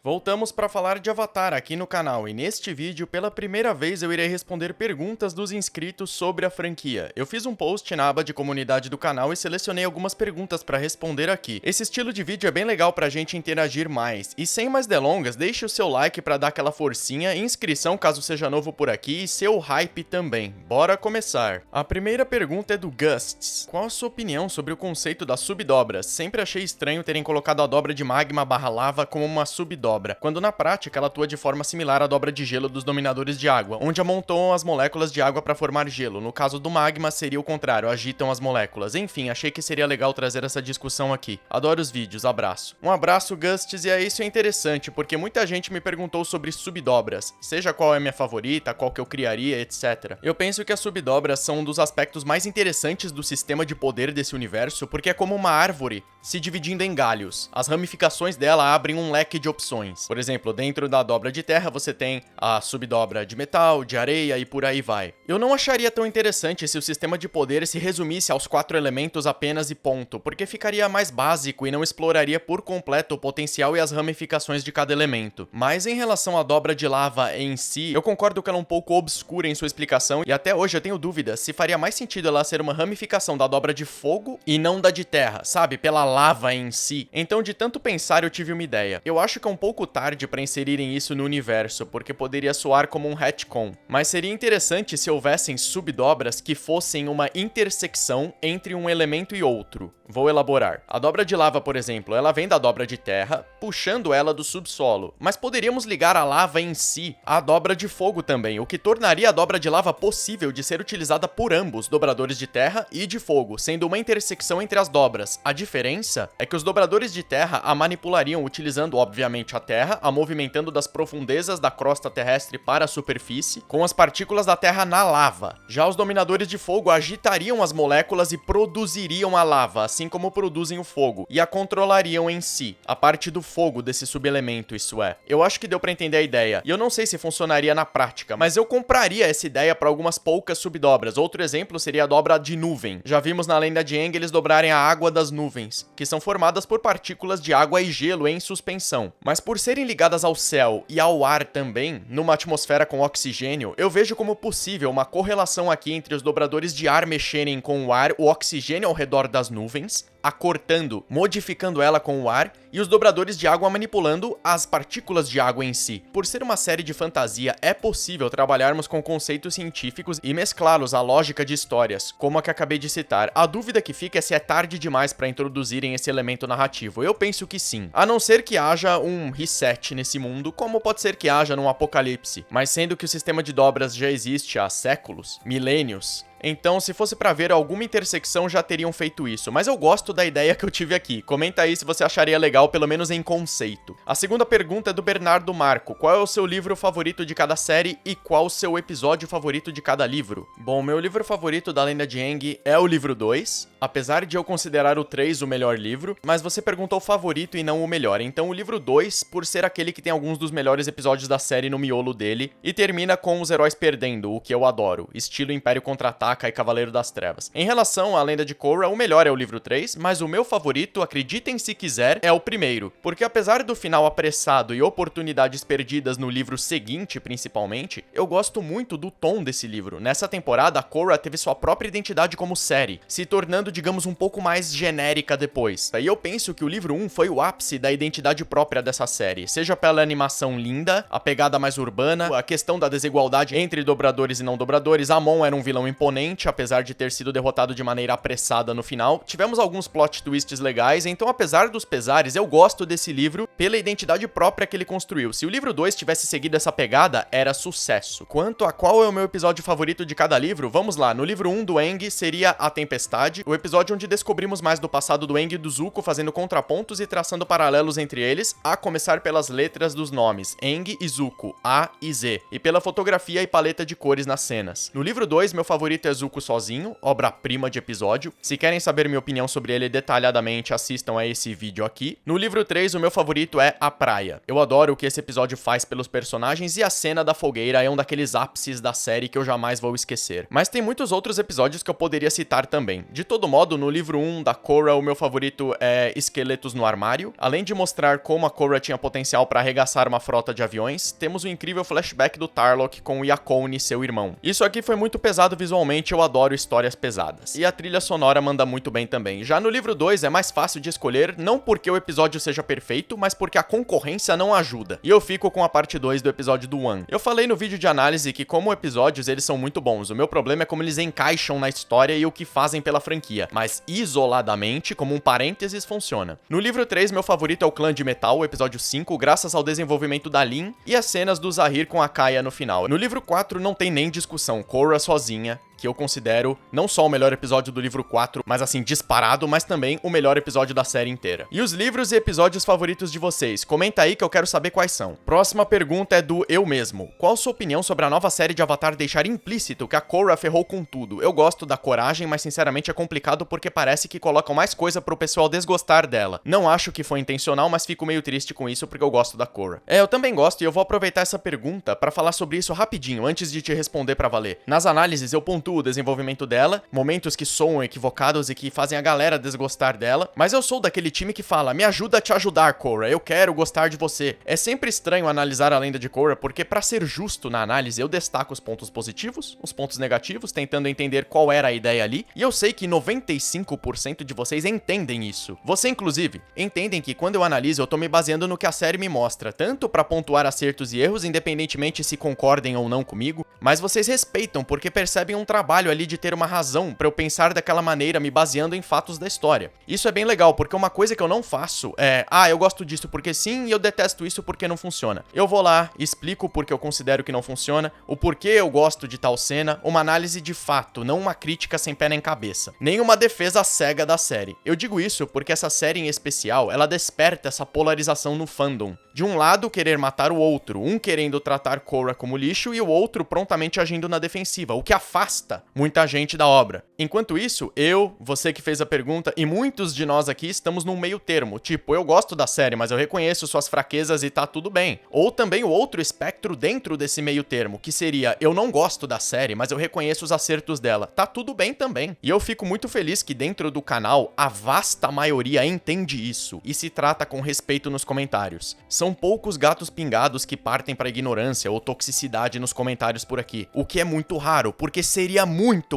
Voltamos para falar de Avatar aqui no canal, e neste vídeo, pela primeira vez, eu irei responder perguntas dos inscritos sobre a franquia. Eu fiz um post na aba de comunidade do canal e selecionei algumas perguntas para responder aqui. Esse estilo de vídeo é bem legal pra gente interagir mais. E sem mais delongas, deixe o seu like para dar aquela forcinha, inscrição caso seja novo por aqui e seu hype também. Bora começar! A primeira pergunta é do Gusts. Qual a sua opinião sobre o conceito das subdobras? Sempre achei estranho terem colocado a dobra de magma/lava como uma subdobra, quando na prática ela atua de forma similar à dobra de gelo dos dominadores de água, onde amontoam as moléculas de água para formar gelo. No caso do magma seria o contrário, agitam as moléculas. Enfim, achei que seria legal trazer essa discussão aqui. Adoro os vídeos, abraço. Um abraço, Gusts, e isso é interessante, porque muita gente me perguntou sobre subdobras, seja qual é a minha favorita, qual que eu criaria, etc. Eu penso que as subdobras são um dos aspectos mais interessantes do sistema de poder desse universo, porque é como uma árvore se dividindo em galhos. As ramificações dela abrem um leque de opções. Por exemplo, dentro da dobra de terra você tem a subdobra de metal, de areia e por aí vai. Eu não acharia tão interessante se o sistema de poder se resumisse aos 4 elementos apenas e ponto, porque ficaria mais básico e não exploraria por completo o potencial e as ramificações de cada elemento. Mas em relação à dobra de lava em si, eu concordo que ela é um pouco obscura em sua explicação e até hoje eu tenho dúvidas se faria mais sentido ela ser uma ramificação da dobra de fogo e não da de terra, sabe? Pela lava em si. Então, de tanto pensar, eu tive uma ideia. Eu acho que é um pouco tarde para inserirem isso no universo, porque poderia soar como um retcon. Mas seria interessante se houvessem subdobras que fossem uma intersecção entre um elemento e outro. Vou elaborar. A dobra de lava, por exemplo, ela vem da dobra de terra, puxando ela do subsolo. Mas poderíamos ligar a lava em si à dobra de fogo também, o que tornaria a dobra de lava possível de ser utilizada por ambos, dobradores de terra e de fogo, sendo uma intersecção entre as dobras. A diferença é que os dobradores de terra a manipulariam utilizando, obviamente, a terra, a movimentando das profundezas da crosta terrestre para a superfície, com as partículas da terra na lava. Já os dominadores de fogo agitariam as moléculas e produziriam a lava, assim como produzem o fogo, e a controlariam em si, a parte do fogo desse subelemento, isso é. Eu acho que deu pra entender a ideia, e eu não sei se funcionaria na prática, mas eu compraria essa ideia para algumas poucas subdobras. Outro exemplo seria a dobra de nuvem. Já vimos na lenda de Aang eles dobrarem a água das nuvens, que são formadas por partículas de água e gelo em suspensão. Mas por serem ligadas ao céu e ao ar também, numa atmosfera com oxigênio, eu vejo como possível uma correlação aqui entre os dobradores de ar mexerem com o ar, o oxigênio ao redor das nuvens, acortando, modificando ela com o ar, e os dobradores de água manipulando as partículas de água em si. Por ser uma série de fantasia, é possível trabalharmos com conceitos científicos e mesclá-los à lógica de histórias, como a que acabei de citar. A dúvida que fica é se é tarde demais para introduzirem esse elemento narrativo. Eu penso que sim, a não ser que haja um reset nesse mundo, como pode ser que haja num apocalipse. Mas sendo que o sistema de dobras já existe há séculos, milênios, então, se fosse pra ver alguma intersecção, já teriam feito isso. Mas eu gosto da ideia que eu tive aqui. Comenta aí se você acharia legal, pelo menos em conceito. A segunda pergunta é do Bernardo Marco. Qual é o seu livro favorito de cada série e qual o seu episódio favorito de cada livro? Bom, meu livro favorito da Lenda de Aang é o livro 2, apesar de eu considerar o 3 o melhor livro, mas você perguntou o favorito e não o melhor. Então, o livro 2, por ser aquele que tem alguns dos melhores episódios da série no miolo dele, e termina com os heróis perdendo, o que eu adoro, estilo Império Contra-Ataca e Cavaleiro das Trevas. Em relação à Lenda de Korra, o melhor é o livro 3, mas o meu favorito, acreditem se quiser, é o primeiro, porque apesar do final apressado e oportunidades perdidas no livro seguinte, principalmente, eu gosto muito do tom desse livro. Nessa temporada, a Korra teve sua própria identidade como série, se tornando, digamos, um pouco mais genérica depois. E eu penso que o livro 1 foi o ápice da identidade própria dessa série, seja pela animação linda, a pegada mais urbana, a questão da desigualdade entre dobradores e não dobradores. Amon era um vilão imponente, apesar de ter sido derrotado de maneira apressada no final. Tivemos alguns plot twists legais, então apesar dos pesares, eu gosto desse livro pela identidade própria que ele construiu. Se o livro 2 tivesse seguido essa pegada, era sucesso. Quanto a qual é o meu episódio favorito de cada livro, vamos lá. No livro 1 do Aang seria A Tempestade, o episódio onde descobrimos mais do passado do Aang e do Zuko, fazendo contrapontos e traçando paralelos entre eles, a começar pelas letras dos nomes, Aang e Zuko, A e Z, e pela fotografia e paleta de cores nas cenas. No livro 2, meu favorito favorito é Zuko sozinho, obra-prima de episódio. Se querem saber minha opinião sobre ele detalhadamente, assistam a esse vídeo aqui. No livro 3, o meu favorito é A Praia. Eu adoro o que esse episódio faz pelos personagens e a cena da fogueira é um daqueles ápices da série que eu jamais vou esquecer. Mas tem muitos outros episódios que eu poderia citar também. De todo modo, no livro 1 da Korra, o meu favorito é Esqueletos no Armário. Além de mostrar como a Korra tinha potencial para arregaçar uma frota de aviões, temos o incrível flashback do Tarlok com o Yakone, seu irmão. Isso aqui foi muito pesado visualmente, eu adoro histórias pesadas. E a trilha sonora manda muito bem também. Já no livro 2 é mais fácil de escolher, não porque o episódio seja perfeito, mas porque a concorrência não ajuda. E eu fico com a parte 2 do episódio do One. Eu falei no vídeo de análise que como episódios eles são muito bons, o meu problema é como eles encaixam na história e o que fazem pela franquia, mas isoladamente, como um parênteses, funciona. No livro 3, meu favorito é o Clã de Metal, o episódio 5, graças ao desenvolvimento da Lin e as cenas do Zahir com a Kaia no final. No livro 4 não tem nem discussão, Korra sozinha, que eu considero não só o melhor episódio do livro 4, mas assim, disparado, mas também o melhor episódio da série inteira. E os livros e episódios favoritos de vocês? Comenta aí que eu quero saber quais são. Próxima pergunta é do Eu Mesmo. Qual sua opinião sobre a nova série de Avatar deixar implícito que a Korra ferrou com tudo? Eu gosto da coragem, mas sinceramente é complicado porque parece que colocam mais coisa pro pessoal desgostar dela. Não acho que foi intencional, mas fico meio triste com isso porque eu gosto da Korra. Eu também gosto e eu vou aproveitar essa pergunta pra falar sobre isso rapidinho, antes de te responder pra valer. Nas análises eu pontuo o desenvolvimento dela, momentos que soam equivocados e que fazem a galera desgostar dela, mas eu sou daquele time que fala, me ajuda a te ajudar, Korra, eu quero gostar de você. É sempre estranho analisar a lenda de Korra, porque pra ser justo na análise, eu destaco os pontos positivos, os pontos negativos, tentando entender qual era a ideia ali, e eu sei que 95% de vocês entendem isso. Você, inclusive, entendem que quando eu analiso, eu tô me baseando no que a série me mostra, tanto pra pontuar acertos e erros, independentemente se concordem ou não comigo, mas vocês respeitam porque percebem um trabalho ali de ter uma razão pra eu pensar daquela maneira, me baseando em fatos da história. Isso é bem legal, porque uma coisa que eu não faço é, eu gosto disso porque sim e eu detesto isso porque não funciona. Eu vou lá, explico o porquê eu considero que não funciona, o porquê eu gosto de tal cena, uma análise de fato, não uma crítica sem pé nem cabeça. Nem uma defesa cega da série. Eu digo isso porque essa série em especial, ela desperta essa polarização no fandom. De um lado, querer matar o outro, um querendo tratar Korra como lixo e o outro prontamente agindo na defensiva, o que afasta muita gente da obra. Enquanto isso, você que fez a pergunta e muitos de nós aqui estamos num meio termo, tipo, eu gosto da série, mas eu reconheço suas fraquezas e tá tudo bem. Ou também o outro espectro dentro desse meio termo, que seria, eu não gosto da série, mas eu reconheço os acertos dela. Tá tudo bem também. E eu fico muito feliz que dentro do canal, a vasta maioria entende isso e se trata com respeito nos comentários. São poucos gatos pingados que partem pra ignorância ou toxicidade nos comentários por aqui, o que é muito raro, porque seria muito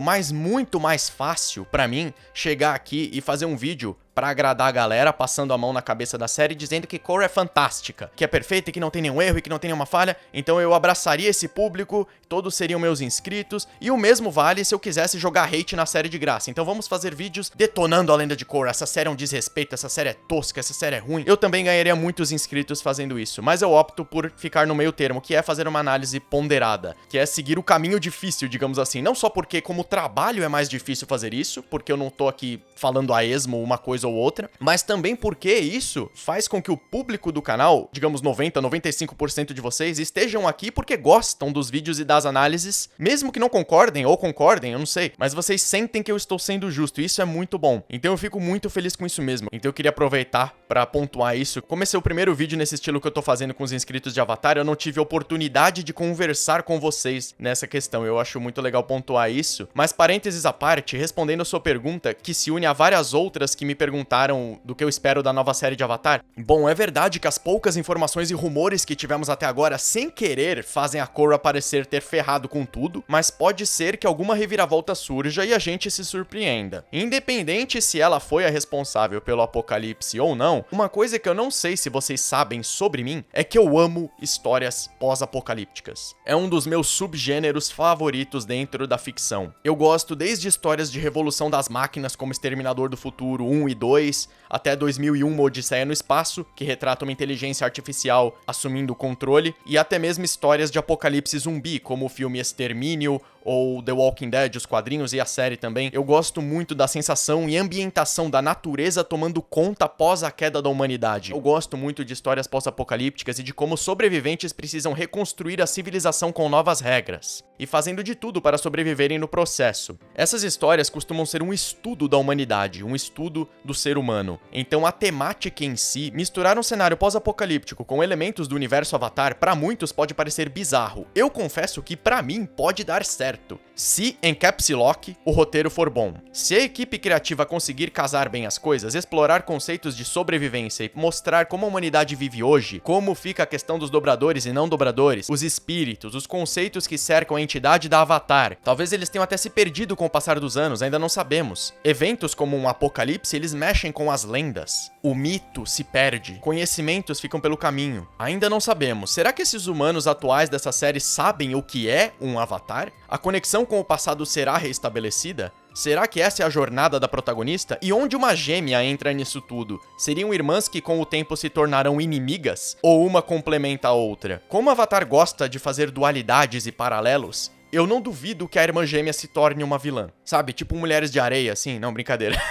mais fácil pra mim chegar aqui e fazer um vídeo pra agradar a galera, passando a mão na cabeça da série, dizendo que Korra é fantástica, que é perfeita e que não tem nenhum erro e que não tem nenhuma falha, então eu abraçaria esse público, todos seriam meus inscritos, e o mesmo vale se eu quisesse jogar hate na série de graça. Então vamos fazer vídeos detonando a lenda de Korra, essa série é um desrespeito, essa série é tosca, essa série é ruim. Eu também ganharia muitos inscritos fazendo isso, mas eu opto por ficar no meio termo, que é fazer uma análise ponderada, que é seguir o caminho difícil, digamos assim, não só porque como trabalho é mais difícil fazer isso, porque eu não tô aqui falando a esmo uma coisa ou outra, mas também porque isso faz com que o público do canal, digamos 95% de vocês, estejam aqui porque gostam dos vídeos e das análises, mesmo que não concordem ou concordem, eu não sei, mas vocês sentem que eu estou sendo justo e isso é muito bom. Então eu fico muito feliz com isso mesmo. Então eu queria aproveitar pra pontuar isso. Como esse é o primeiro vídeo nesse estilo que eu tô fazendo com os inscritos de Avatar, eu não tive a oportunidade de conversar com vocês nessa questão. Eu acho muito legal pontuar isso. Mas parênteses à parte, respondendo a sua pergunta, que se une a várias outras que me perguntaram do que eu espero da nova série de Avatar. Bom, é verdade que as poucas informações e rumores que tivemos até agora, sem querer, fazem a Korra parecer ter ferrado com tudo, mas pode ser que alguma reviravolta surja e a gente se surpreenda. Independente se ela foi a responsável pelo apocalipse ou não, uma coisa que eu não sei se vocês sabem sobre mim é que eu amo histórias pós-apocalípticas. É um dos meus subgêneros favoritos dentro da ficção. Eu gosto desde histórias de revolução das máquinas como Exterminador do Futuro 1 e 2, até 2001 Uma Odisseia no Espaço, que retrata uma inteligência artificial assumindo o controle, e até mesmo histórias de apocalipse zumbi, como o filme Extermínio ou The Walking Dead, os quadrinhos e a série também. Eu gosto muito da sensação e ambientação da natureza tomando conta após a queda da humanidade. Eu gosto muito de histórias pós-apocalípticas e de como sobreviventes precisam reconstruir a civilização com novas regras, e fazendo de tudo para sobreviverem no processo. Essas histórias costumam ser um estudo da humanidade, um estudo do ser humano. Então a temática em si, misturar um cenário pós-apocalíptico com elementos do universo Avatar, para muitos pode parecer bizarro. Eu confesso que para mim pode dar certo, se em caps lock o roteiro for bom. Se a equipe criativa conseguir casar bem as coisas, explorar conceitos de sobrevivência e mostrar como a humanidade vive hoje, como fica a questão dos dobradores e não dobradores, os espíritos, os conceitos que cercam a entidade da Avatar. Talvez eles tenham até se perdido com o passar dos anos, ainda não sabemos. Eventos como um apocalipse, eles mexem com as lendas. O mito se perde, conhecimentos ficam pelo caminho. Ainda não sabemos. Será que esses humanos atuais dessa série sabem o que é um Avatar? A conexão com o passado será restabelecida? Será que essa é a jornada da protagonista? E onde uma gêmea entra nisso tudo? Seriam irmãs que com o tempo se tornarão inimigas? Ou uma complementa a outra? Como Avatar gosta de fazer dualidades e paralelos, eu não duvido que a irmã gêmea se torne uma vilã. Sabe, tipo Mulheres de Areia, assim? Não, brincadeira.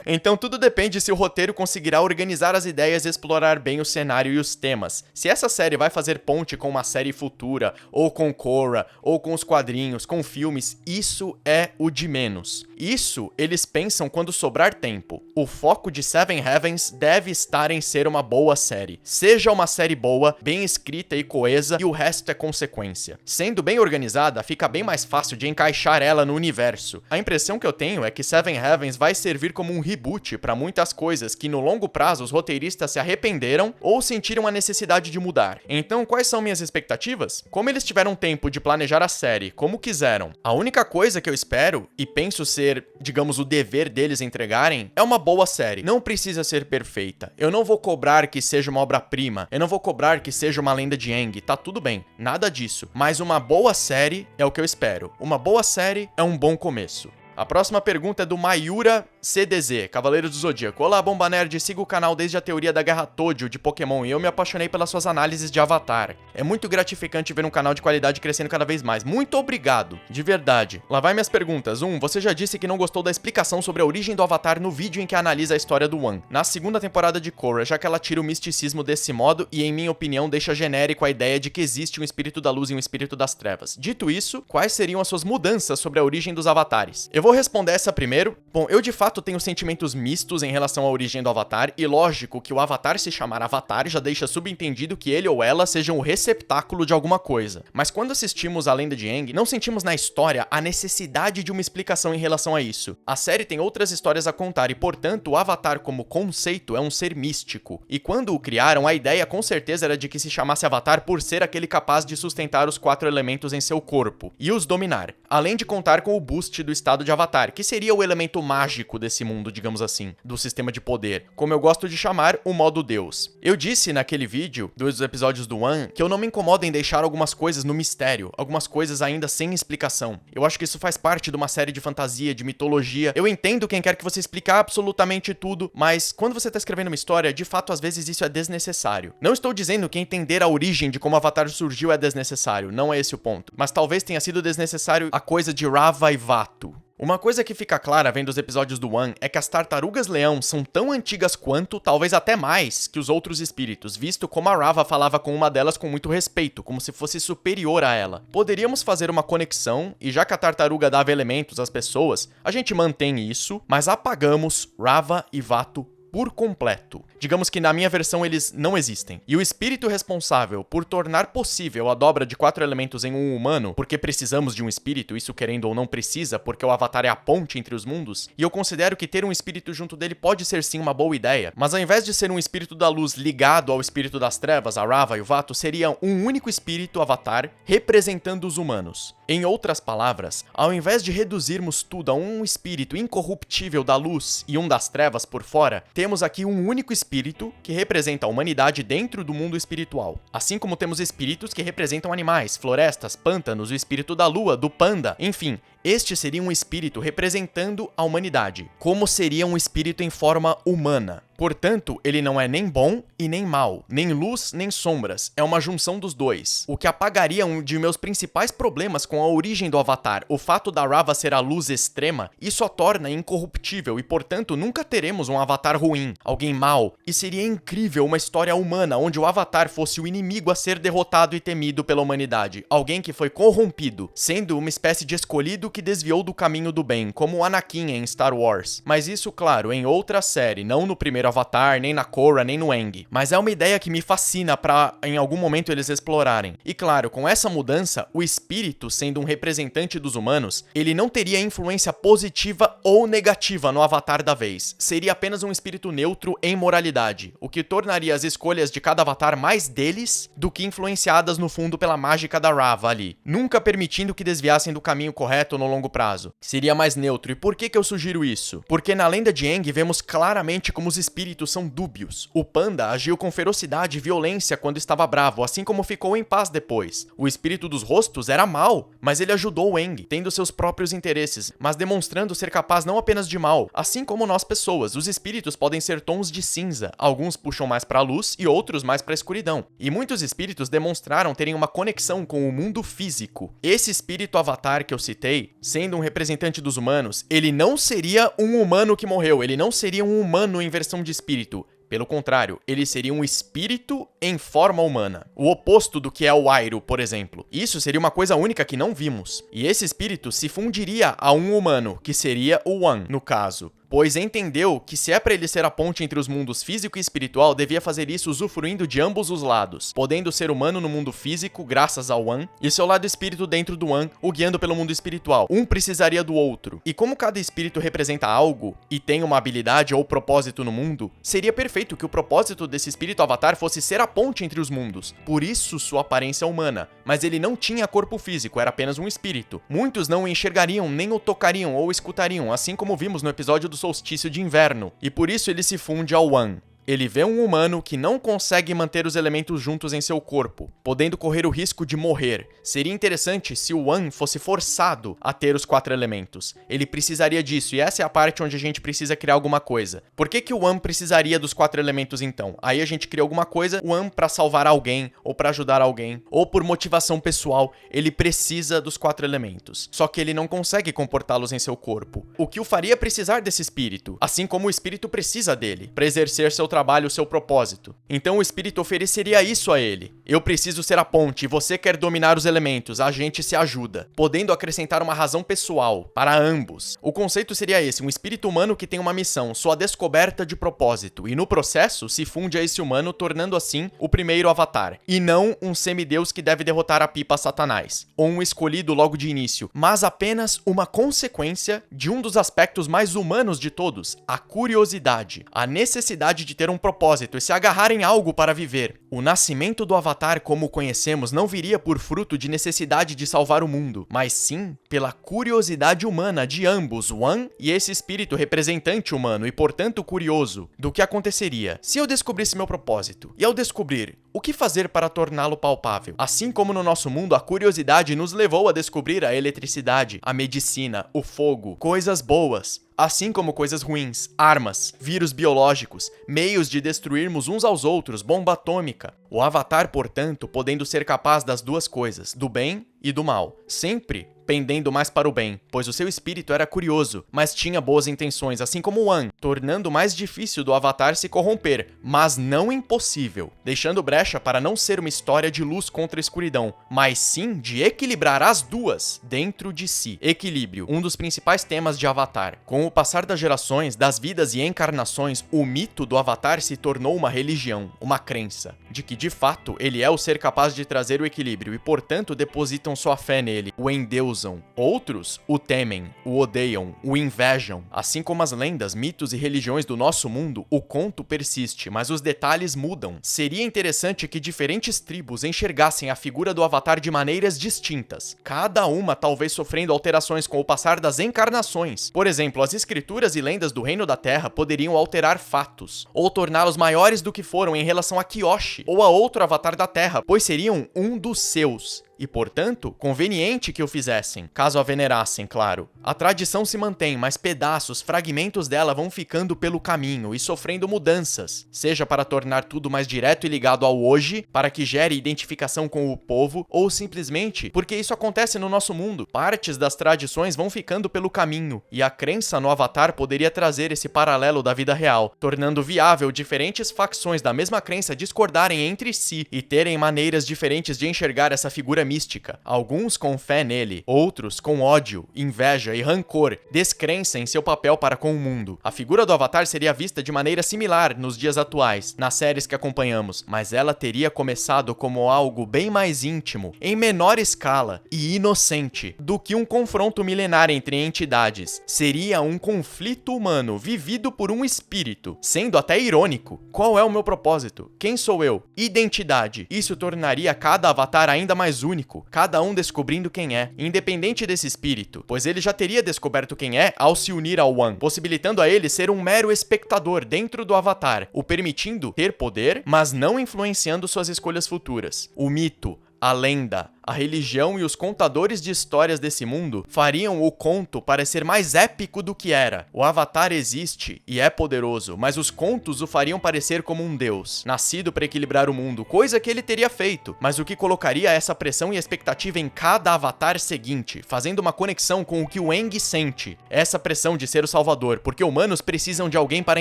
Então tudo depende se o roteiro conseguirá organizar as ideias e explorar bem o cenário e os temas. Se essa série vai fazer ponte com uma série futura, ou com Korra, ou com os quadrinhos, com filmes, isso é o de menos. Isso eles pensam quando sobrar tempo. O foco de Seven Heavens deve estar em ser uma boa série. Seja uma série boa, bem escrita e coesa, e o resto é consequência. Sendo bem organizada, fica bem mais fácil de encaixar ela no universo. A impressão que eu tenho é que Seven Heavens vai servir como um reboot para muitas coisas que no longo prazo os roteiristas se arrependeram ou sentiram a necessidade de mudar. Então, quais são minhas expectativas? Como eles tiveram tempo de planejar a série como quiseram, a única coisa que eu espero e penso ser, digamos, o dever deles entregarem é uma boa série. Não precisa ser perfeita. Eu não vou cobrar que seja uma obra-prima. Eu não vou cobrar que seja uma lenda de Aang. Tá tudo bem. Nada disso. Mas uma boa série é o que eu espero. Uma boa série é um bom começo. A próxima pergunta é do Mayura CDZ, Cavaleiro do Zodíaco. Olá, Bomba Nerd, sigo o canal desde a teoria da Guerra Tódio de Pokémon e eu me apaixonei pelas suas análises de Avatar. É muito gratificante ver um canal de qualidade crescendo cada vez mais. Muito obrigado, de verdade. Lá vai minhas perguntas. 1. Você já disse que não gostou da explicação sobre a origem do Avatar no vídeo em que analisa a história do Wan. Na segunda temporada de Korra, já que ela tira o misticismo desse modo e, em minha opinião, deixa genérico a ideia de que existe um espírito da luz e um espírito das trevas. Dito isso, quais seriam as suas mudanças sobre a origem dos avatares? Eu vou responder essa primeiro. Bom, eu de fato tenho sentimentos mistos em relação à origem do Avatar, e lógico que o Avatar se chamar Avatar já deixa subentendido que ele ou ela sejam o receptáculo de alguma coisa. Mas quando assistimos a lenda de Aang, não sentimos na história a necessidade de uma explicação em relação a isso. A série tem outras histórias a contar e, portanto, o Avatar como conceito é um ser místico. E quando o criaram, a ideia com certeza era de que se chamasse Avatar por ser aquele capaz de sustentar os 4 elementos em seu corpo e os dominar, além de contar com o boost do estado de Avatar, que seria o elemento mágico desse mundo, digamos assim, do sistema de poder, como eu gosto de chamar, o modo Deus. Eu disse naquele vídeo dos episódios do Wan que eu não me incomodo em deixar algumas coisas no mistério, algumas coisas ainda sem explicação. Eu acho que isso faz parte de uma série de fantasia, de mitologia. Eu entendo quem quer que você explique absolutamente tudo, mas quando você tá escrevendo uma história, de fato, às vezes isso é desnecessário. Não estou dizendo que entender a origem de como Avatar surgiu é desnecessário, não é esse o ponto. Mas talvez tenha sido desnecessário a coisa de Rava e Vato. Uma coisa que fica clara vendo os episódios do Wan é que as tartarugas-leão são tão antigas quanto, talvez até mais, que os outros espíritos, visto como a Rava falava com uma delas com muito respeito, como se fosse superior a ela. Poderíamos fazer uma conexão, e já que a tartaruga dava elementos às pessoas, a gente mantém isso, mas apagamos Rava e Vato por completo. Digamos que na minha versão eles não existem. E o espírito responsável por tornar possível a dobra de 4 elementos em um humano, porque precisamos de um espírito, isso querendo ou não precisa, porque o Avatar é a ponte entre os mundos, e eu considero que ter um espírito junto dele pode ser sim uma boa ideia, mas ao invés de ser um espírito da luz ligado ao espírito das trevas, a Rava e o Vato, seria um único espírito Avatar representando os humanos. Em outras palavras, ao invés de reduzirmos tudo a um espírito incorruptível da luz e um das trevas por fora, temos aqui um único espírito que representa a humanidade dentro do mundo espiritual. Assim como temos espíritos que representam animais, florestas, pântanos, o espírito da lua, do panda, enfim. Este seria um espírito representando a humanidade. Como seria um espírito em forma humana? Portanto, ele não é nem bom e nem mal, nem luz nem sombras, é uma junção dos dois. O que apagaria um de meus principais problemas com a origem do Avatar, o fato da Raava ser a luz extrema, isso a torna incorruptível e, portanto, nunca teremos um Avatar ruim, alguém mau, e seria incrível uma história humana onde o Avatar fosse o inimigo a ser derrotado e temido pela humanidade, alguém que foi corrompido, sendo uma espécie de escolhido que desviou do caminho do bem, como o Anakin em Star Wars. Mas isso, claro, em outra série, não no primeiro Avatar, nem na Korra, nem no Aang. Mas é uma ideia que me fascina pra, em algum momento, eles explorarem. E claro, com essa mudança, o espírito, sendo um representante dos humanos, ele não teria influência positiva ou negativa no Avatar da vez. Seria apenas um espírito neutro em moralidade, o que tornaria as escolhas de cada Avatar mais deles do que influenciadas no fundo pela mágica da Raava ali, nunca permitindo que desviassem do caminho correto no longo prazo. Seria mais neutro. E por que eu sugiro isso? Porque na lenda de Aang vemos claramente como os espíritos são dúbios. O panda agiu com ferocidade e violência quando estava bravo, assim como ficou em paz depois. O espírito dos rostos era mau, mas ele ajudou o Aang, tendo seus próprios interesses, mas demonstrando ser capaz não apenas de mal, assim como nós pessoas. Os espíritos podem ser tons de cinza, alguns puxam mais para a luz e outros mais para a escuridão. E muitos espíritos demonstraram terem uma conexão com o mundo físico. Esse espírito Avatar que eu citei, sendo um representante dos humanos, ele não seria um humano que morreu, ele não seria um humano em versão de espírito. Pelo contrário, ele seria um espírito em forma humana. O oposto do que é o Iroh, por exemplo. Isso seria uma coisa única que não vimos. E esse espírito se fundiria a um humano, que seria o Wan, no caso. Pois entendeu que se é para ele ser a ponte entre os mundos físico e espiritual, devia fazer isso usufruindo de ambos os lados, podendo ser humano no mundo físico, graças ao Wan, e seu lado espírito dentro do Wan, o guiando pelo mundo espiritual. Um precisaria do outro. E como cada espírito representa algo, e tem uma habilidade ou propósito no mundo, seria perfeito que o propósito desse espírito Avatar fosse ser a ponte entre os mundos. Por isso sua aparência humana. Mas ele não tinha corpo físico, era apenas um espírito. Muitos não o enxergariam, nem o tocariam ou escutariam, assim como vimos no episódio do solstício de inverno, e por isso ele se funde ao Wan. Ele vê um humano que não consegue manter os elementos juntos em seu corpo, podendo correr o risco de morrer. Seria interessante se o Wan fosse forçado a ter os 4 elementos. Ele precisaria disso, e essa é a parte onde a gente precisa criar alguma coisa. Por que o Wan precisaria dos 4 elementos então? Aí a gente cria alguma coisa, o Wan pra salvar alguém, ou pra ajudar alguém, ou por motivação pessoal, ele precisa dos 4 elementos. Só que ele não consegue comportá-los em seu corpo. O que o faria precisar desse espírito, assim como o espírito precisa dele, pra exercer seu trabalho, seu propósito. Então o espírito ofereceria isso a ele. Eu preciso ser a ponte, você quer dominar os elementos, a gente se ajuda, podendo acrescentar uma razão pessoal para ambos. O conceito seria esse, um espírito humano que tem uma missão, sua descoberta de propósito, e no processo se funde a esse humano, tornando assim o primeiro Avatar, e não um semideus que deve derrotar a pipa Satanás, ou um escolhido logo de início, mas apenas uma consequência de um dos aspectos mais humanos de todos, a curiosidade, a necessidade de ter um propósito e se agarrar em algo para viver. O nascimento do Avatar, como o conhecemos, não viria por fruto de necessidade de salvar o mundo, mas sim pela curiosidade humana de ambos, Wan e esse espírito representante humano e, portanto, curioso do que aconteceria se eu descobrisse meu propósito. E ao descobrir, o que fazer para torná-lo palpável? Assim como no nosso mundo, a curiosidade nos levou a descobrir a eletricidade, a medicina, o fogo, coisas boas. Assim como coisas ruins, armas, vírus biológicos, meios de destruirmos uns aos outros, bomba atômica. O Avatar, portanto, podendo ser capaz das duas coisas, do bem e do mal, sempre pendendo mais para o bem, pois o seu espírito era curioso, mas tinha boas intenções, assim como Wan, tornando mais difícil do Avatar se corromper, mas não impossível, deixando brecha para não ser uma história de luz contra a escuridão, mas sim de equilibrar as duas dentro de si. Equilíbrio, um dos principais temas de Avatar. Com o passar das gerações, das vidas e encarnações, o mito do Avatar se tornou uma religião, uma crença, de que de fato ele é o ser capaz de trazer o equilíbrio e, portanto, depositam sua fé nele, o endeusam. Outros o temem, o odeiam, o invejam. Assim como as lendas, mitos e religiões do nosso mundo, o conto persiste, mas os detalhes mudam. Seria interessante que diferentes tribos enxergassem a figura do Avatar de maneiras distintas, cada uma talvez sofrendo alterações com o passar das encarnações. Por exemplo, as escrituras e lendas do Reino da Terra poderiam alterar fatos, ou torná-los maiores do que foram em relação a Kyoshi, ou a outro Avatar da Terra, pois seriam um dos seus. e, portanto, conveniente que o fizessem, caso a venerassem, claro. A tradição se mantém, mas pedaços, fragmentos dela vão ficando pelo caminho e sofrendo mudanças, seja para tornar tudo mais direto e ligado ao hoje, para que gere identificação com o povo, ou simplesmente porque isso acontece no nosso mundo. Partes das tradições vão ficando pelo caminho, e a crença no Avatar poderia trazer esse paralelo da vida real, tornando viável diferentes facções da mesma crença discordarem entre si e terem maneiras diferentes de enxergar essa figura mística. Alguns com fé nele, outros com ódio, inveja e rancor, descrença em seu papel para com o mundo. A figura do Avatar seria vista de maneira similar nos dias atuais, nas séries que acompanhamos, mas ela teria começado como algo bem mais íntimo, em menor escala e inocente do que um confronto milenar entre entidades. Seria um conflito humano vivido por um espírito, sendo até irônico. Qual é o meu propósito? Quem sou eu? Identidade. Isso tornaria cada Avatar ainda mais único, cada um descobrindo quem é, independente desse espírito, pois ele já teria descoberto quem é ao se unir ao One, possibilitando a ele ser um mero espectador dentro do Avatar, o permitindo ter poder, mas não influenciando suas escolhas futuras. O mito, a lenda, a religião e os contadores de histórias desse mundo fariam o conto parecer mais épico do que era. O Avatar existe e é poderoso, mas os contos o fariam parecer como um deus, nascido para equilibrar o mundo, coisa que ele teria feito, mas o que colocaria essa pressão e expectativa em cada Avatar seguinte, fazendo uma conexão com o que o Aang sente. Essa pressão de ser o salvador, porque humanos precisam de alguém para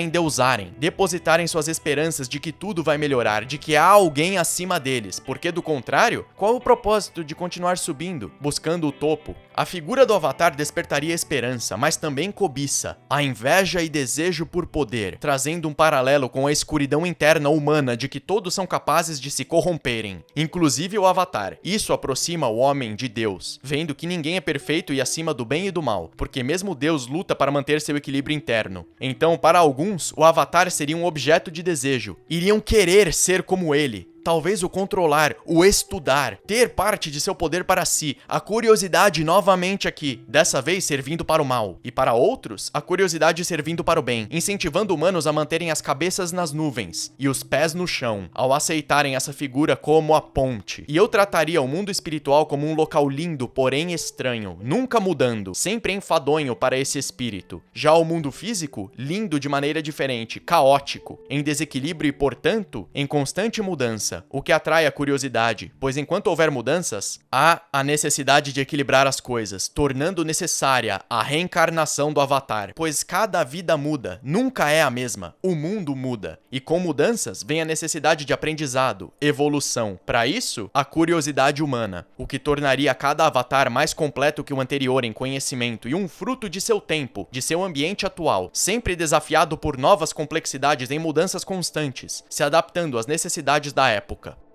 endeusarem, depositarem suas esperanças de que tudo vai melhorar, de que há alguém acima deles, porque do contrário, qual o propósito de continuar subindo, buscando o topo? A figura do Avatar despertaria esperança, mas também cobiça, a inveja e desejo por poder, trazendo um paralelo com a escuridão interna humana de que todos são capazes de se corromperem, inclusive o Avatar. Isso aproxima o homem de Deus, vendo que ninguém é perfeito e acima do bem e do mal, porque mesmo Deus luta para manter seu equilíbrio interno. Então, para alguns, o Avatar seria um objeto de desejo, iriam querer ser como ele, talvez o controlar, o estudar, ter parte de seu poder para si, a curiosidade novamente aqui, dessa vez servindo para o mal. E para outros, a curiosidade servindo para o bem, incentivando humanos a manterem as cabeças nas nuvens e os pés no chão, ao aceitarem essa figura como a ponte. E eu trataria o mundo espiritual como um local lindo, porém estranho, nunca mudando, sempre enfadonho para esse espírito. Já o mundo físico, lindo de maneira diferente, caótico, em desequilíbrio e, portanto, em constante mudança. O que atrai a curiosidade, pois enquanto houver mudanças, há a necessidade de equilibrar as coisas, tornando necessária a reencarnação do Avatar, pois cada vida muda, nunca é a mesma, o mundo muda, e com mudanças vem a necessidade de aprendizado, evolução. Para isso, a curiosidade humana, o que tornaria cada Avatar mais completo que o anterior em conhecimento e um fruto de seu tempo, de seu ambiente atual, sempre desafiado por novas complexidades em mudanças constantes, se adaptando às necessidades da época.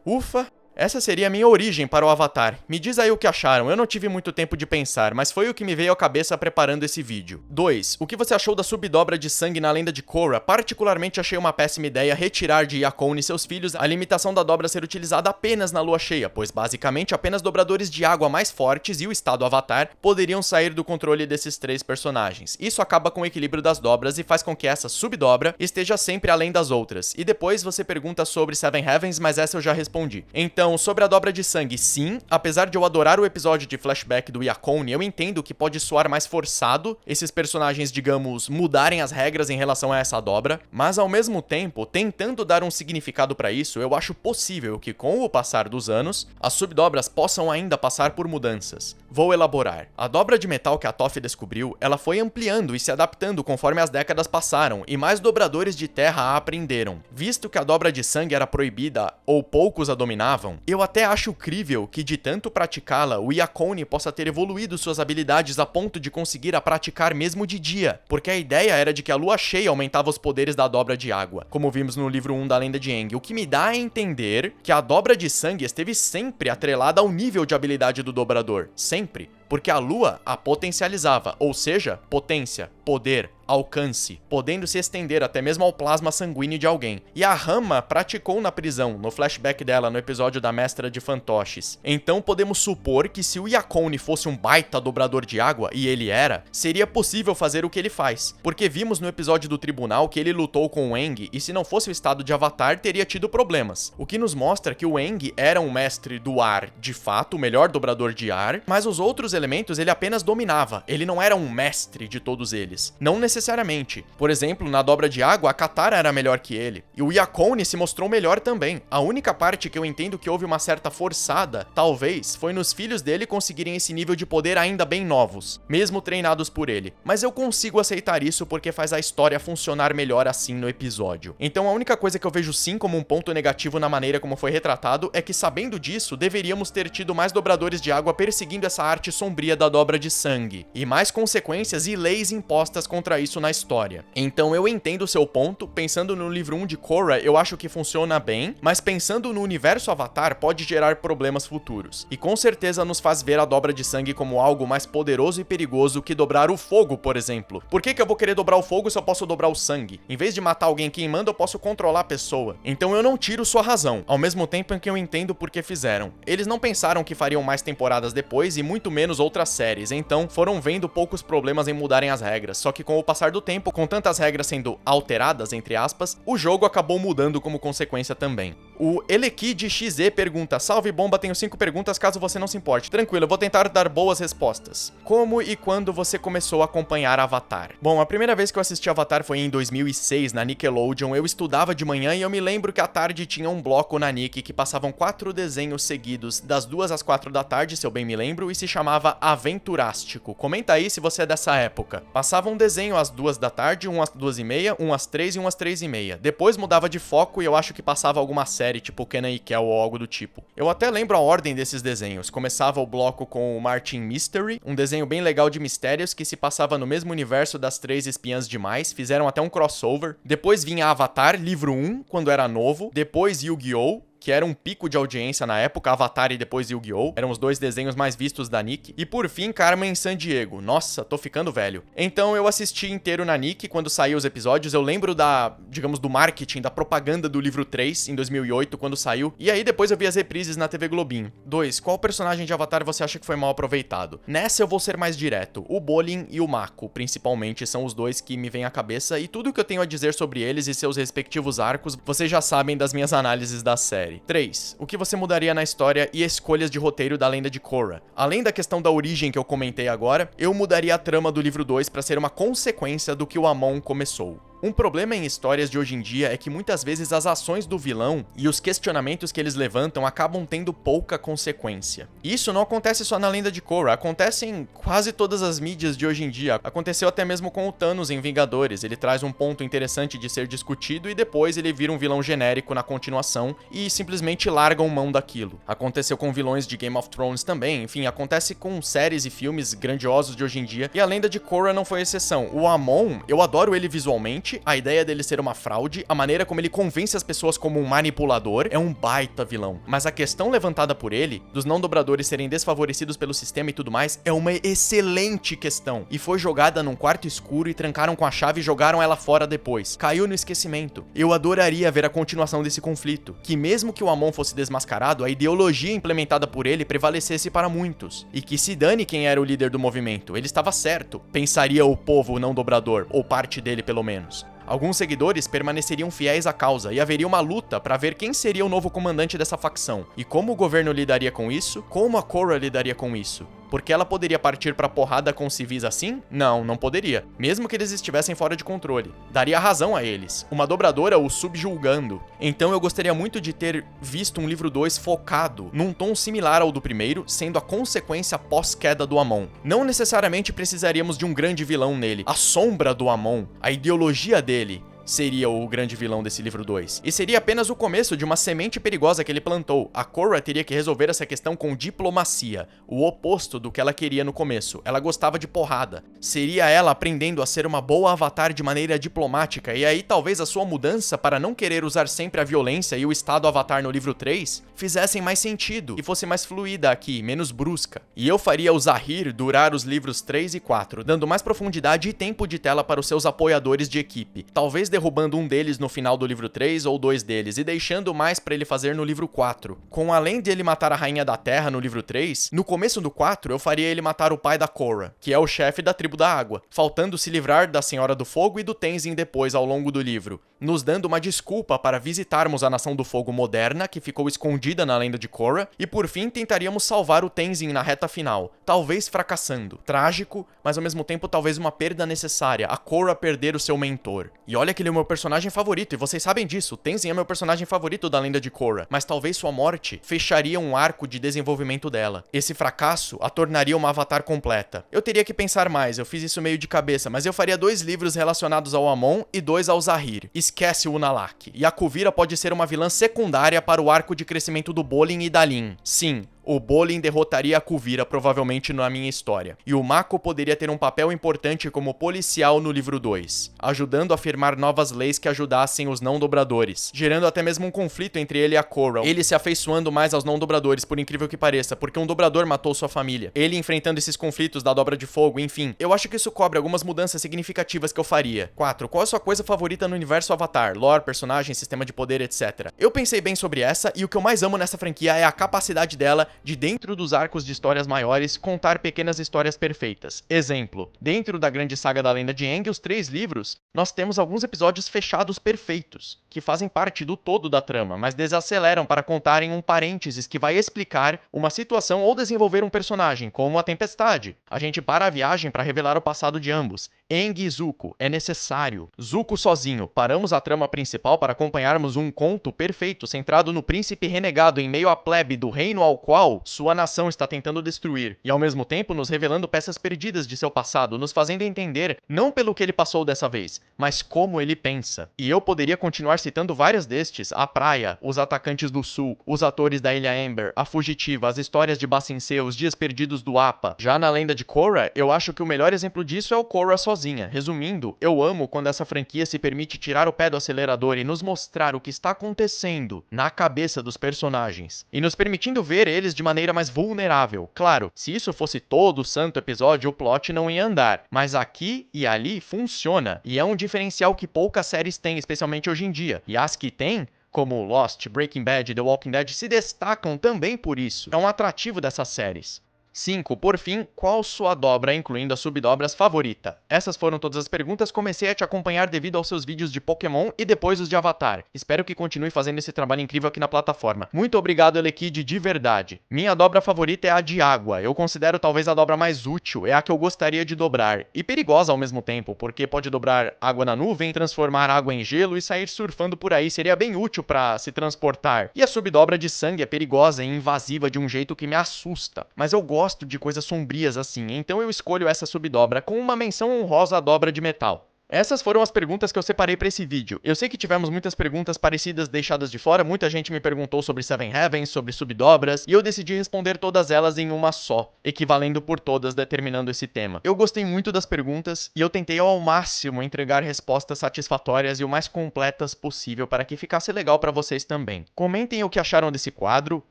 Ufa! Essa seria a minha origem para o Avatar. Me diz aí o que acharam, eu não tive muito tempo de pensar, mas foi o que me veio à cabeça preparando esse vídeo. 2. O que você achou da subdobra de sangue na lenda de Korra? Particularmente achei uma péssima ideia retirar de Yakone e seus filhos a limitação da dobra ser utilizada apenas na lua cheia, pois basicamente apenas dobradores de água mais fortes e o estado Avatar poderiam sair do controle desses três personagens. Isso acaba com o equilíbrio das dobras e faz com que essa subdobra esteja sempre além das outras. E depois você pergunta sobre Seven Heavens, mas essa eu já respondi. Então, sobre a dobra de sangue, sim, apesar de eu adorar o episódio de flashback do Yakone, eu entendo que pode soar mais forçado esses personagens, digamos, mudarem as regras em relação a essa dobra, mas ao mesmo tempo, tentando dar um significado pra isso, eu acho possível que com o passar dos anos, as subdobras possam ainda passar por mudanças. Vou elaborar. A dobra de metal que a Toph descobriu, ela foi ampliando e se adaptando conforme as décadas passaram, e mais dobradores de terra a aprenderam. Visto que a dobra de sangue era proibida, ou poucos a dominavam, eu até acho crível que de tanto praticá-la, o Yakone possa ter evoluído suas habilidades a ponto de conseguir a praticar mesmo de dia, porque a ideia era de que a lua cheia aumentava os poderes da dobra de água, como vimos no livro 1 da lenda de Aang, o que me dá a entender que a dobra de sangue esteve sempre atrelada ao nível de habilidade do dobrador, sempre. porque a lua a potencializava, ou seja, potência, poder, alcance, podendo se estender até mesmo ao plasma sanguíneo de alguém. E a Rama praticou na prisão, no flashback dela no episódio da Mestra de Fantoches. Então podemos supor que se o Yakone fosse um baita dobrador de água, e ele era, seria possível fazer o que ele faz, porque vimos no episódio do tribunal que ele lutou com o Aang e se não fosse o estado de Avatar teria tido problemas, o que nos mostra que o Aang era um mestre do ar, de fato, o melhor dobrador de ar, mas os outros elementos ele apenas dominava, ele não era um mestre de todos eles, não necessariamente. Por exemplo, na dobra de água, a Katara era melhor que ele, e o Yakone se mostrou melhor também. A única parte que eu entendo que houve uma certa forçada, talvez, foi nos filhos dele conseguirem esse nível de poder ainda bem novos, mesmo treinados por ele. Mas eu consigo aceitar isso porque faz a história funcionar melhor assim no episódio. Então a única coisa que eu vejo sim como um ponto negativo na maneira como foi retratado é que, sabendo disso, deveríamos ter tido mais dobradores de água perseguindo essa arte sombria da dobra de sangue, e mais consequências e leis impostas contra isso na história. Então eu entendo o seu ponto, pensando no livro 1 de Korra, eu acho que funciona bem, mas pensando no universo Avatar pode gerar problemas futuros, e com certeza nos faz ver a dobra de sangue como algo mais poderoso e perigoso que dobrar o fogo, por exemplo. Por que eu vou querer dobrar o fogo se eu posso dobrar o sangue? Em vez de matar alguém queimando, eu posso controlar a pessoa. Então eu não tiro sua razão, ao mesmo tempo em que eu entendo por que fizeram. Eles não pensaram que fariam mais temporadas depois e muito menos outras séries, então foram vendo poucos problemas em mudarem as regras, só que com o passar do tempo, com tantas regras sendo alteradas, entre aspas, o jogo acabou mudando como consequência também. O Elekid XZ pergunta: salve bomba, tenho 5 perguntas caso você não se importe. Tranquilo, eu vou tentar dar boas respostas. Como e quando você começou a acompanhar Avatar? Bom, a primeira vez que eu assisti Avatar foi em 2006, na Nickelodeon. Eu estudava de manhã e eu me lembro que à tarde tinha um bloco na Nick que passavam 4 desenhos seguidos, das 2 às 4 da tarde, se eu bem me lembro, e se chamava Aventurástico. Comenta aí se você é dessa época. Passava um desenho às 2 da tarde, um às 2h30, um às 3 e um às 3h30. Depois mudava de foco e eu acho que passava alguma série, tipo Kenan e Kel ou algo do tipo. Eu até lembro a ordem desses desenhos. Começava o bloco com o Martin Mystery, um desenho bem legal de mistérios que se passava no mesmo universo das 3 Espiãs Demais, fizeram até um crossover. Depois vinha Avatar, livro 1, quando era novo. Depois Yu-Gi-Oh!, que era um pico de audiência na época, Avatar e depois Yu-Gi-Oh! Eram os 2 desenhos mais vistos da Nick. E por fim, Carmen Sandiego. Nossa, tô ficando velho. Então eu assisti inteiro na Nick quando saiu os episódios. Eu lembro do marketing, da propaganda do livro 3 em 2008, quando saiu. E aí depois eu vi as reprises na TV Globinho. 2. Qual personagem de Avatar você acha que foi mal aproveitado? Nessa eu vou ser mais direto. O Bolin e o Mako, principalmente, são os 2 que me vêm à cabeça. E tudo que eu tenho a dizer sobre eles e seus respectivos arcos, vocês já sabem das minhas análises da série. 3. O que você mudaria na história e escolhas de roteiro da lenda de Korra? Além da questão da origem que eu comentei agora, eu mudaria a trama do livro 2 para ser uma consequência do que o Amon começou. Um problema em histórias de hoje em dia é que muitas vezes as ações do vilão e os questionamentos que eles levantam acabam tendo pouca consequência. Isso não acontece só na lenda de Korra, acontece em quase todas as mídias de hoje em dia. Aconteceu até mesmo com o Thanos em Vingadores. Ele traz um ponto interessante de ser discutido e depois ele vira um vilão genérico na continuação e simplesmente largam mão daquilo. Aconteceu com vilões de Game of Thrones também, enfim, acontece com séries e filmes grandiosos de hoje em dia, e a lenda de Korra não foi exceção. O Amon, eu adoro ele visualmente, a ideia dele ser uma fraude, a maneira como ele convence as pessoas como um manipulador, é um baita vilão. Mas a questão levantada por ele, dos não dobradores serem desfavorecidos pelo sistema e tudo mais, é uma excelente questão. E foi jogada num quarto escuro e trancaram com a chave e jogaram ela fora depois. Caiu no esquecimento. Eu adoraria ver a continuação desse conflito. Que mesmo que o Amon fosse desmascarado, a ideologia implementada por ele prevalecesse para muitos. E que se dane quem era o líder do movimento, ele estava certo, pensaria o povo não dobrador, ou parte dele pelo menos. Alguns seguidores permaneceriam fiéis à causa e haveria uma luta para ver quem seria o novo comandante dessa facção. E como o governo lidaria com isso? Como a Korra lidaria com isso? Porque ela poderia partir pra porrada com civis assim? Não, não poderia. Mesmo que eles estivessem fora de controle. Daria razão a eles. Uma dobradora o subjulgando. Então eu gostaria muito de ter visto um livro 2 focado num tom similar ao do primeiro, sendo a consequência pós-queda do Amon. Não necessariamente precisaríamos de um grande vilão nele. A sombra do Amon, a ideologia dele, seria o grande vilão desse livro 2. E seria apenas o começo de uma semente perigosa que ele plantou. A Korra teria que resolver essa questão com diplomacia, o oposto do que ela queria no começo. Ela gostava de porrada. Seria ela aprendendo a ser uma boa avatar de maneira diplomática, e aí talvez a sua mudança para não querer usar sempre a violência e o estado avatar no livro 3 fizessem mais sentido e fosse mais fluida aqui, menos brusca. E eu faria o Zahir durar os livros 3 e 4, dando mais profundidade e tempo de tela para os seus apoiadores de equipe, talvez derrubando um deles no final do livro 3 ou 2 deles, e deixando mais para ele fazer no livro 4. Com além de ele matar a Rainha da Terra no livro 3, no começo do 4 eu faria ele matar o pai da Korra, que é o chefe da tribo da água, faltando se livrar da Senhora do Fogo e do Tenzin depois ao longo do livro, nos dando uma desculpa para visitarmos a Nação do Fogo moderna, que ficou escondida na lenda de Korra, e por fim tentaríamos salvar o Tenzin na reta final, talvez fracassando. Trágico, mas ao mesmo tempo talvez uma perda necessária, a Korra perder o seu mentor. E olha que ele é o meu personagem favorito, e vocês sabem disso, o Tenzin é meu personagem favorito da lenda de Korra, mas talvez sua morte fecharia um arco de desenvolvimento dela. Esse fracasso a tornaria uma avatar completa. Eu teria que pensar mais, eu fiz isso meio de cabeça, mas eu faria 2 livros relacionados ao Amon e 2 ao Zahir. Esquece o Unalaq. E a Kuvira pode ser uma vilã secundária para o arco de crescimento do Bolin e da Lin. Sim, o Bolin derrotaria a Kuvira provavelmente na minha história. E o Mako poderia ter um papel importante como policial no livro 2, ajudando a firmar novas leis que ajudassem os não-dobradores, gerando até mesmo um conflito entre ele e a Korra. Ele se afeiçoando mais aos não-dobradores, por incrível que pareça, porque um dobrador matou sua família. Ele enfrentando esses conflitos da Dobra de Fogo, enfim. Eu acho que isso cobre algumas mudanças significativas que eu faria. 4. Qual é a sua coisa favorita no universo Avatar? Lore, personagem, sistema de poder, etc. Eu pensei bem sobre essa, e o que eu mais amo nessa franquia é a capacidade dela de, dentro dos arcos de histórias maiores, contar pequenas histórias perfeitas. Exemplo, dentro da grande saga da Lenda de Aang, os 3 livros, nós temos alguns episódios fechados perfeitos, que fazem parte do todo da trama, mas desaceleram para contarem um parênteses que vai explicar uma situação ou desenvolver um personagem, como a Tempestade. A gente para a viagem para revelar o passado de ambos. Aang e Zuko, é necessário. Zuko sozinho, paramos a trama principal para acompanharmos um conto perfeito centrado no príncipe renegado em meio à plebe do reino ao qual sua nação está tentando destruir, e ao mesmo tempo nos revelando peças perdidas de seu passado, nos fazendo entender não pelo que ele passou dessa vez, mas como ele pensa. E eu poderia continuar citando várias destes: a praia, os atacantes do sul, os atores da Ilha Amber, a fugitiva, as histórias de Ba Sing Se, os dias perdidos do Appa. Já na lenda de Korra, eu acho que o melhor exemplo disso é o Korra sozinha. Resumindo, eu amo quando essa franquia se permite tirar o pé do acelerador e nos mostrar o que está acontecendo na cabeça dos personagens, e nos permitindo ver eles de maneira mais vulnerável. Claro, se isso fosse todo o santo episódio, o plot não ia andar, mas aqui e ali funciona, e é um diferencial que poucas séries têm, especialmente hoje em dia, e as que têm, como Lost, Breaking Bad e The Walking Dead, se destacam também por isso. É um atrativo dessas séries. 5. Por fim, qual sua dobra, incluindo as subdobras, favorita? Essas foram todas as perguntas. Comecei a te acompanhar devido aos seus vídeos de Pokémon e depois os de Avatar. Espero que continue fazendo esse trabalho incrível aqui na plataforma. Muito obrigado, Elekid, de verdade. Minha dobra favorita é a de água. Eu considero talvez a dobra mais útil, é a que eu gostaria de dobrar. E perigosa ao mesmo tempo, porque pode dobrar água na nuvem, transformar água em gelo e sair surfando por aí. Seria bem útil para se transportar. E a subdobra de sangue é perigosa e invasiva de um jeito que me assusta. Mas eu gosto de coisas sombrias assim, então eu escolho essa subdobra com uma menção honrosa à dobra de metal. Essas foram as perguntas que eu separei para esse vídeo. Eu sei que tivemos muitas perguntas parecidas deixadas de fora, muita gente me perguntou sobre Seven Heavens, sobre subdobras, e eu decidi responder todas elas em uma só, equivalendo por todas, determinando esse tema. Eu gostei muito das perguntas, e eu tentei ao máximo entregar respostas satisfatórias e o mais completas possível para que ficasse legal para vocês também. Comentem o que acharam desse quadro,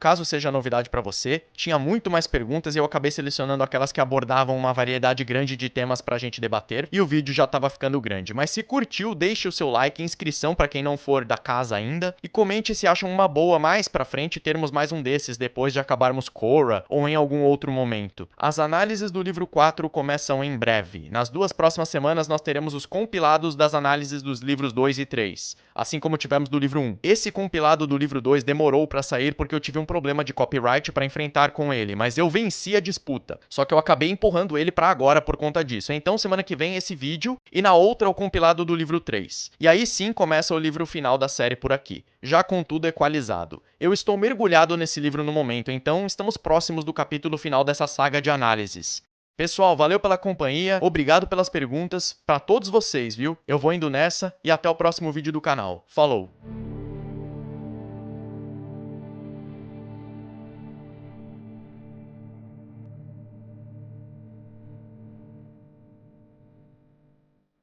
caso seja novidade para você. Tinha muito mais perguntas e eu acabei selecionando aquelas que abordavam uma variedade grande de temas pra gente debater, e o vídeo já tava ficando grande. Mas se curtiu, deixe o seu like, inscrição para quem não for da casa ainda, e comente se acham uma boa mais pra frente termos mais um desses depois de acabarmos Korra ou em algum outro momento. As análises do livro 4 começam em breve. Nas 2 próximas semanas nós teremos os compilados das análises dos livros 2 e 3, assim como tivemos do livro 1. Esse compilado do livro 2 demorou para sair porque eu tive um problema de copyright para enfrentar com ele, mas eu venci a disputa, só que eu acabei empurrando ele para agora por conta disso. Então semana que vem esse vídeo, e na outra o compilado do livro 3. E aí sim começa o livro final da série por aqui, já com tudo equalizado. Eu estou mergulhado nesse livro no momento, então estamos próximos do capítulo final dessa saga de análises. Pessoal, valeu pela companhia, obrigado pelas perguntas, pra todos vocês, viu? Eu vou indo nessa e até o próximo vídeo do canal. Falou!